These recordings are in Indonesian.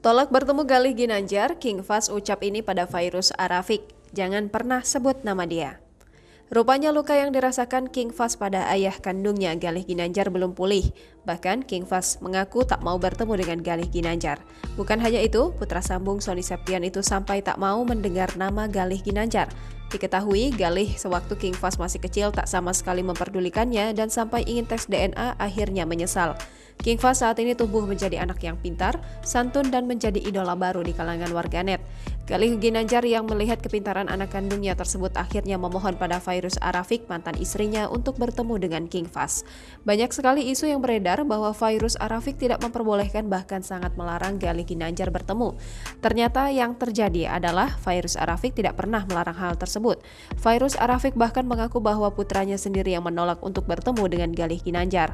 Tolak bertemu Galih Ginanjar, King Fahz ucap ini pada Fairuz Arafik. Jangan pernah sebut nama dia. Rupanya luka yang dirasakan King Fahz pada ayah kandungnya Galih Ginanjar belum pulih. Bahkan King Fahz mengaku tak mau bertemu dengan Galih Ginanjar. Bukan hanya itu, putra sambung Sony Septian itu sampai tak mau mendengar nama Galih Ginanjar. Diketahui Galih sewaktu King Fahz masih kecil tak sama sekali memperdulikannya dan sampai ingin tes DNA akhirnya menyesal. King Fahz saat ini tumbuh menjadi anak yang pintar, santun dan menjadi idola baru di kalangan warganet. Galih Ginanjar yang melihat kepintaran anak kandungnya tersebut akhirnya memohon pada Fairuz Arafik, mantan istrinya, untuk bertemu dengan King Fahz. Banyak sekali isu yang beredar bahwa Fairuz Arafik tidak memperbolehkan bahkan sangat melarang Galih Ginanjar bertemu. Ternyata yang terjadi adalah Fairuz Arafik tidak pernah melarang hal tersebut. Fairuz Arafik bahkan mengaku bahwa putranya sendiri yang menolak untuk bertemu dengan Galih Ginanjar.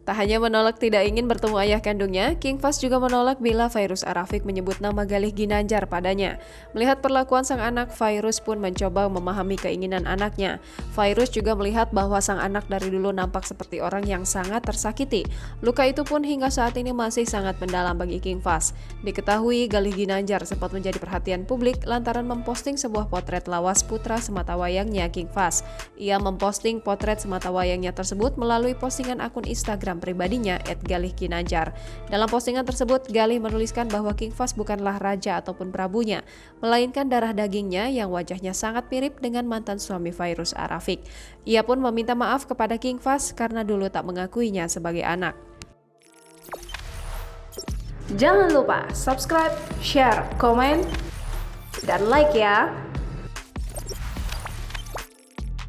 Tak hanya menolak tidak ingin bertemu ayah kandungnya, King Fahz juga menolak bila Fairuz Arafik menyebut nama Galih Ginanjar padanya. Melihat perlakuan sang anak, Fairuz pun mencoba memahami keinginan anaknya. Fairuz juga melihat bahwa sang anak dari dulu nampak seperti orang yang sangat tersakiti. Luka itu pun hingga saat ini masih sangat mendalam bagi King Fahz. Diketahui Galih Ginanjar sempat menjadi perhatian publik lantaran memposting sebuah potret lawas putra sematawayangnya King Fahz. Ia memposting potret sematawayangnya tersebut melalui postingan akun Instagram pribadinya @galihginanjar. Dalam postingan tersebut, Galih menuliskan bahwa King Fahz bukanlah raja ataupun prabunya, melainkan darah dagingnya yang wajahnya sangat mirip dengan mantan suami Fairuz Arafik. Ia pun meminta maaf kepada King Fahz karena dulu tak mengakuinya sebagai anak. Jangan lupa subscribe, share, komen, dan like ya!